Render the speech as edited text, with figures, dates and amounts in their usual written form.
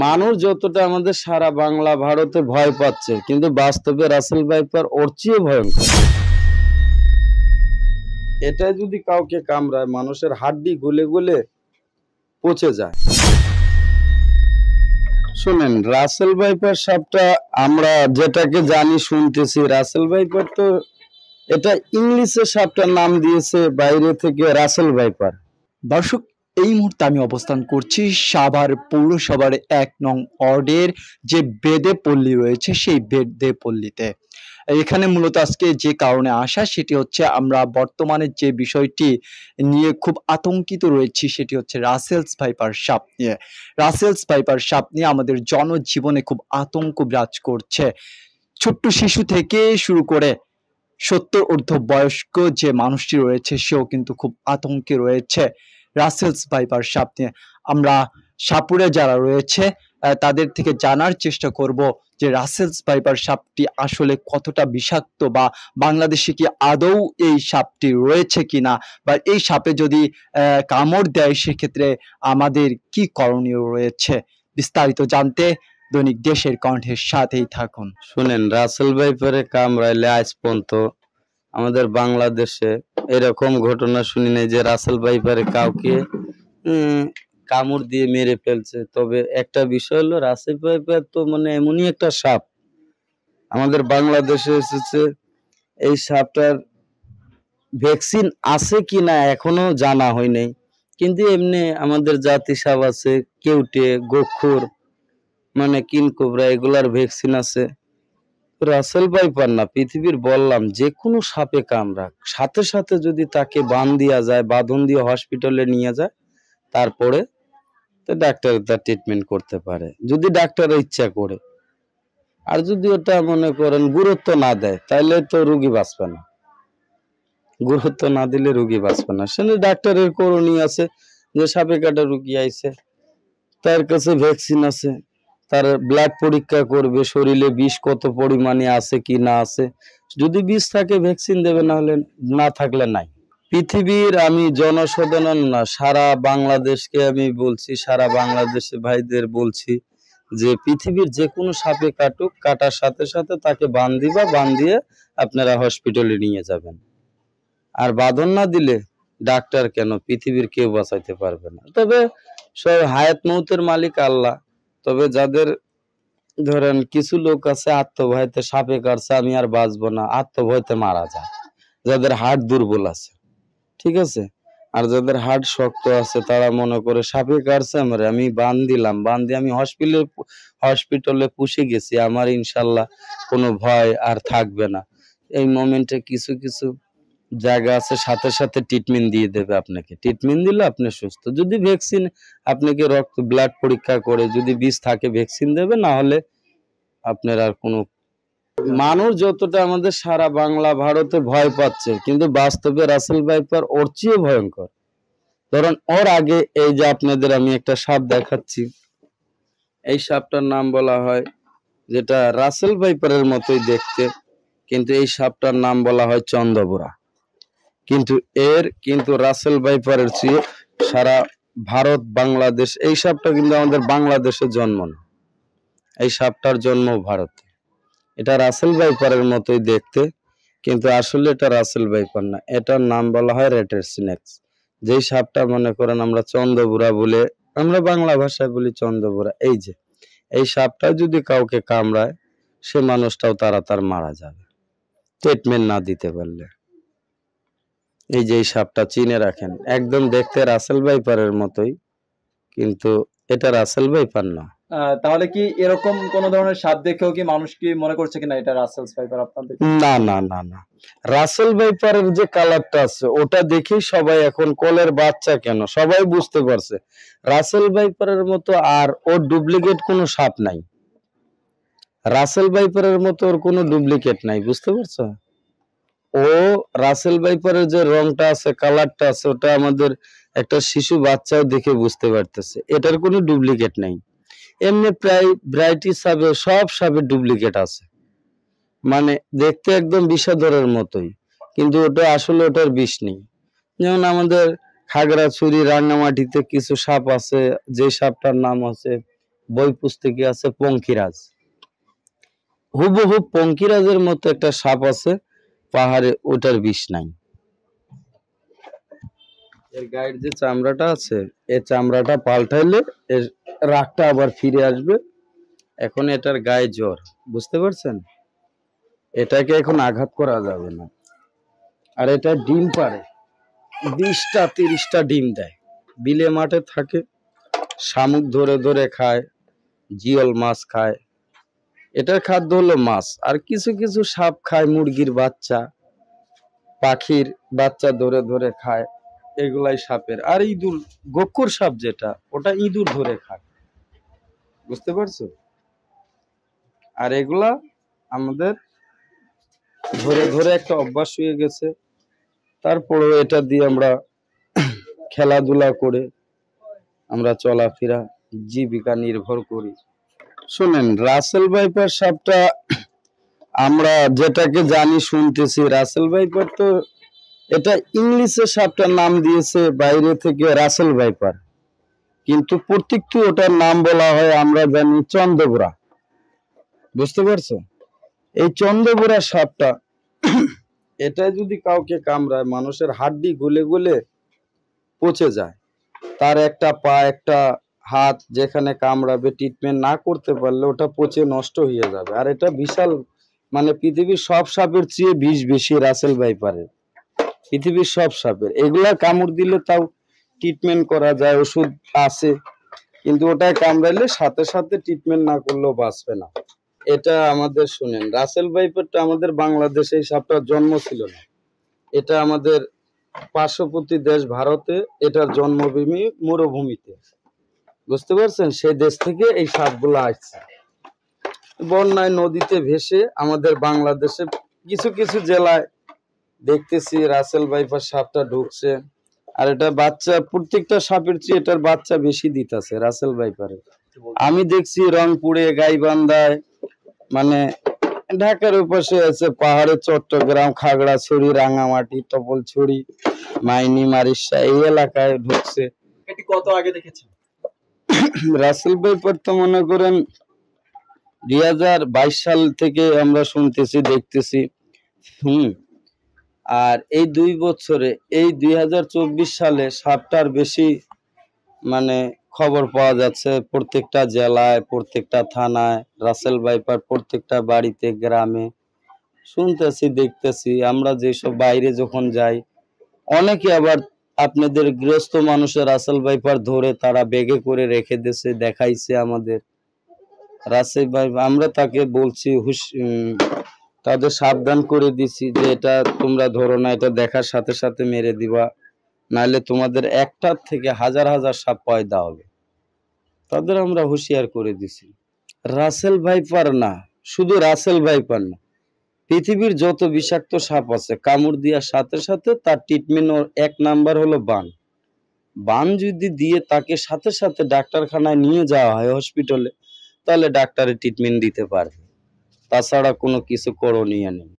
মানুষ যতটা আমাদের সারা বাংলা ভারতে ভয় পাচ্ছে, কিন্তু বাস্তবে রাসেল ভাইপার ওর চেয়ে ভয়ঙ্কর। এটা যদি কাউকে কামড়ায়, মানুষের হাড্ডি গলে গলে পচে যায়। শুনেন, রাসেল ভাইপার সাপটা আমরা যেটাকে জানি শুনতেছি, রাসেল ভাইপার তো এটা ইংলিশে সাপটার নাম দিয়েছে বাইরে থেকে রাসেল ভাইপার। দর্শক, এই মুহূর্তে আমি অবস্থান করছি সাভার পৌরসভার ১ নং ওয়ার্ডের যে বেদে পল্লী রয়েছে সেই বেদে পল্লীতে। এখানে মূলত আজকে যে কারণে আসা সেটি হচ্ছে আমরা বর্তমানে যে বিষয়টি নিয়ে খুব আতঙ্কিত রয়েছি সেটি হচ্ছে রাসেলস ভাইপার সাপ নিয়ে। রাসেলস ভাইপার সাপ নিয়ে আমাদের জনজীবনে খুব আতঙ্ক বিরাজ করছে। ছোট্ট শিশু থেকে শুরু করে ৭০ ঊর্ধ্ব বয়স্ক যে মানুষটি রয়েছে সেও কিন্তু খুব আতঙ্কে রয়েছে রাসেলস ভাইপার সাপ নিয়ে। আমরা সাপুরে যারা রয়েছে তাদের থেকে জানার চেষ্টা করব যে রাসেলস ভাইপার সাপটি আসলে কতটা বিষাক্ত, বা বাংলাদেশে কি আদৌ এই সাপটি রয়েছে কিনা, বা এই সাপে যদি কামড় দেয় সেক্ষেত্রে আমাদের কি করণীয় রয়েছে। বিস্তারিত জানতে দৈনিক দেশের কণ্ঠের সাথেই থাকুন। শুনেন, রাসেল ভাইপারে কামড়াইলে আজ পর্যন্ত আমাদের বাংলাদেশে এরকম ঘটনা শুনি নাই যে রাসেল ভাইপারে কাউকে কামড় দিয়ে মেরে ফেলছে। তবে একটা বিষয় হলো, রাসেল ভাইপার তো মানে এমনই একটা সাপ আমাদের বাংলাদেশে এসেছে। এই সাপটার ভ্যাকসিন আছে কি না এখনো জানা হয় নাই, কিন্তু এমনি আমাদের জাতি সাপ আছে, কেউটে, গোখুর, মানে কিনকোবরা, এগুলার ভ্যাকসিন আছে। রাসেল ভাইপার না, পৃথিবীর বললাম যে কোনো সাপে কামড়াক, সাথে সাথে যদি তাকে বান দিয়া যায়, বাঁধন দিয়ে হসপিটালে নিয়ে যায়, তারপরে তো ডাক্তার তার ট্রিটমেন্ট করতে পারে যদি ডাক্তার ইচ্ছা করে। আর যদি ওটা মনে করেন গুরুত্ব না দেয়, তাহলে তো রোগী বাঁচবে না। গুরুত্ব না দিলে রোগী বাঁচবে না। সেটা ডাক্তারের করণীয় আছে, যে সাপে কাটা রোগী আইছে, তার কাছে ভ্যাকসিন আছে, তার ব্লাড পরীক্ষা করবে, শরীরে বিষ কত পরিমাণে আছে কি না আছে। যদি বিষ থাকে ভ্যাকসিন দেবে, না হলে না থাকলে নাই। পৃথিবীর আমি জনসাধারণ না, সারা বাংলাদেশকে আমি বলছি, সারা বাংলাদেশে ভাইদের বলছি যে পৃথিবীর যে কোনো সাপে কাটুক, কাটার সাথে সাথে তাকে বান্ধিয়ে আপনারা হসপিটালে নিয়ে যাবেন। আর বাঁধন না দিলে ডাক্তার কেন, পৃথিবীর কেউ বাঁচাইতে পারবে না। তবে সব হায়াত মৌতের মালিক আল্লাহ। তবে যাদের ধরেন কিছু লোক আছে আত্মভয়তে সাপে কাটছে আমি আর বাঁচবো না, আত্মভয়তে মারা যায়, যাদের হার্ট দুর্বল আছে, ঠিক আছে। আর যাদের হার্ট শক্ত আছে তারা মনে করে সাপে কাটছে আমি বান দিলাম, বান দিয়ে আমি হসপিটালে পুষে গেছি, আমার ইনশাল্লাহ কোনো ভয় আর থাকবে না। এই মোমেন্টে কিছু কিছু জায়গা আছে সাথে সাথে ট্রিটমেন্ট দিয়ে দেবে আপনাকে, ট্রিটমেন্ট দিলে আপনি সুস্থ। যদি ভ্যাকসিন আপনাকে রক্ত ব্লাড পরীক্ষা করে যদি বিষ থাকে ভ্যাকসিন দেবে, না হলে আপনার আর কোনো। মানুষ যতটা আমাদের সারা বাংলা ভারতে ভয় পাচ্ছে, কিন্তু বাস্তবে রাসেল ভাইপার ওর চেয়ে ভয়ঙ্কর। ধরেন ওর আগে এই যে আপনাদের আমি একটা সাপ দেখাচ্ছি, এই সাপটার নাম বলা হয়, যেটা রাসেল ভাইপারের মতোই দেখতে, কিন্তু এই সাপটার নাম বলা হয় চন্দ্রবোরা। কিন্তু রাসেল ভাইপারের চেয়ে সারা ভারত বাংলাদেশ, এই সাপটা কিন্তু আমাদের বাংলাদেশে জন্ম না, এই সাপটার জন্ম ভারতে। এটা রাসেল ভাইপারের মতোই দেখতে, কিন্তু আসলে এটা রাসেল ভাইপার না, এটার নাম বলা হয় রেটের স্নেক্স। যেই সাপটা মনে করেন আমরা চন্দ্রবোরা বলে, আমরা বাংলা ভাষায় বলি চন্দ্রবোরা। এই যে এই সাপটা যদি কাউকে কামড়ায়, সে মানুষটাও তার মারা যাবে ট্রিটমেন্ট না দিতে পারলে। এই যে এই সাপটা চিনে রাখেন, একদম দেখতে রাসেল ভাইপারের মতোই, কিন্তু এটা রাসেল ভাইপার না। তাহলে কি এরকম কোন ধরনের সাপ দেখেও কি মানুষ কি মনে করছে কিনা এটা রাসেলস ভাইপার আপনাদের? না না না না, রাসেল ভাইপারের যে কালারটা আছে ওটা দেখেই সবাই এখন কোলের বাচ্চা কেন সবাই বুঝতে পারছে রাসেল ভাইপারের মতো আর ওর ডুপ্লিকেট কোনো সাপ নাই। রাসেল ভাইপারের মতো ওর কোনো ডুপ্লিকেট নাই, বুঝতে পারছো? ও রাসেল ভাইপারের যে রংটা আছে, কালারটা আছে, ওটা আমাদের একটা শিশু বাচ্চাও দেখে বুঝতে পারতেছে, এটার কোনো ডুপ্লিকেট নাই। এমনি প্রায় ভ্যারাইটি সাপে সব সাপের ডুপ্লিকেট আছে, মানে দেখতে একদম বিষধরের মতোই, কিন্তু ওটা আসলে ওটার বিষ নেই। যেমন আমাদের খাগড়াছড়ি, রাঙ্গামাটিতে কিছু সাপ আছে, যে সাপটার নাম আছে বই পুস্তকে আছে পঙ্কিরাজ, হুবহু পঙ্কিরাজের মতো একটা সাপ আছে পাহাড়ে, ওটার বিষ নাই। এর গায়ের যে চামড়াটা আছে, এই চামড়াটা পাল্টাইলে এর রাগটা আবার ফিরে আসবে। এখন এটার গায়ে জ্বর, বুঝতে পারছেন? এটাকে এখন আঘাত করা যাবে না। আর এটা ডিম পারে, 20টা 30টা ডিম দেয়। বিলে মাঠে থাকে, শামুক ধরে ধরে খায়, জিওল মাছ খায়। এটার খাদ্য হলো মাছ। আর কিছু কিছু সাপ খায় মুরগির বাচ্চা, পাখির বাচ্চা ধরে ধরে খায়, এগুলাই সাপের। আর ইঁদুর, গোখর সাপ যেটা, ওটা ইঁদুর ধরে খায়, বুঝতে পারছো? আর এগুলা আমাদের ধরে ধরে একটা অভ্যাস হয়ে গেছে। তারপরেও এটা দিয়ে আমরা খেলাধুলা করে আমরা চলাফেরা জীবিকা নির্ভর করি। শুনেন, রাসেল ভাইপার সাপটা আমরা যেটাকে জানি শুনতেছি, রাসেল ভাইপার তো এটা ইংলিশে সাপটার নাম দিয়েছে বাইরে থেকে রাসেল ভাইপার, কিন্তু প্রত্যেকটি ওটার নাম বলা হয় আমরা জানি চন্দ্রবোরা, বুঝতে পারছো? এই চন্দ্রবোরা সাপটা এটা যদি কাউকে কামড়ায়, মানুষের হাড্ডি গলে গলে পচে যায়। তার একটা পা একটা হাত যেখানে কামড়াবে, ট্রিটমেন্ট না করতে পারলে ওটা পচে নষ্ট হয়ে যাবে। আর এটা বিশাল, মানে পৃথিবীর সব সাপের চেয়ে বিষ বেশি রাসেল ভাইপারের, পৃথিবীর সব সাপের। এগুলা কামড় দিলে তাও ট্রিটমেন্ট করা যায়, ওষুধ আছে, কিন্তু ওটায় কামড়াইলে সাথে সাথে ট্রিটমেন্ট না করলেও বাঁচবে না। এটা আমাদের শুনেন, রাসেল ভাইপারটা আমাদের বাংলাদেশে এই সাপটার জন্ম ছিল না। এটা আমাদের পার্শ্ববর্তী দেশ ভারতে, এটার জন্মভূমি মরুভূমিতে, বুঝতে পারছেন? সেই দেশ থেকে এই সাপগুলো আসছে, বন্যায় নদীতে ভেসে আমাদের বাংলাদেশে কিছু কিছু জেলায় দেখতেছি রাসেল ভাইপার সাপটা ঢুকছে। আর এটা বাচ্চা, প্রত্যেকটা সাপের চেয়ে এটার বাচ্চা বেশি দিতেছে রাসেল ভাইপারের। আমি দেখছি রংপুরে, গাইবান্ধায়, মানে ঢাকার ওপাশে আছে, পাহাড়ে চট্টগ্রাম, খাগড়াছড়ি, রাঙামাটি, টপলছড়ি, মাইনি, মারিশা, এই এলাকায় ঢুকছে। এটি কত আগে দেখেছেন? রাসেল ভাইপার তো মনে করেন 2022 সাল থেকে আমরা শুনতেছি, দেখতেছি। আর এই 2 বছরে, এই 2024 সালে সাপটার বেশি মানে খবর পাওয়া যাচ্ছে প্রত্যেকটা জেলায়, প্রত্যেকটা থানায় রাসেল ভাইপার, প্রত্যেকটা বাড়িতে, গ্রামে শুনতেছি, দেখতেছি। আমরা যেসব বাইরে যখন যাই, অনেকে আবার আপনাদের গৃহস্থ মানুষের রাসেল ভাইপার ধরে তারা ব্যাগে করে রেখে দিয়েছে, দেখাইছে আমাদের রাসেল ভাই। আমরা তাকে বলছি, তাদের সাবধান করে দিছি যে এটা তোমরা ধরো না, এটা দেখার সাথে সাথে মেরে দিবা, নাহলে তোমাদের একটার থেকে হাজার হাজার সাপ পয়দা হবে। তাদের আমরা হুঁশিয়ার করে দিছি। রাসেল ভাইপার না, শুধু রাসেল ভাইপার না, পৃথিবীর যত বিষাক্ত সাপ আছে, কামড় দেওয়ার সাথে সাথে তার ট্রিটমেন্ট 1 নাম্বার হলো বান। বান যদি দিয়ে তাকে সাথে সাথে ডাক্তারখানায় নিয়ে যাওয়া হয়, হসপিটালে, তাহলে ডাক্তারের ট্রিটমেন্ট দিতে পারবে। তাছাড়া কোনো কিছু করণীয় নেই।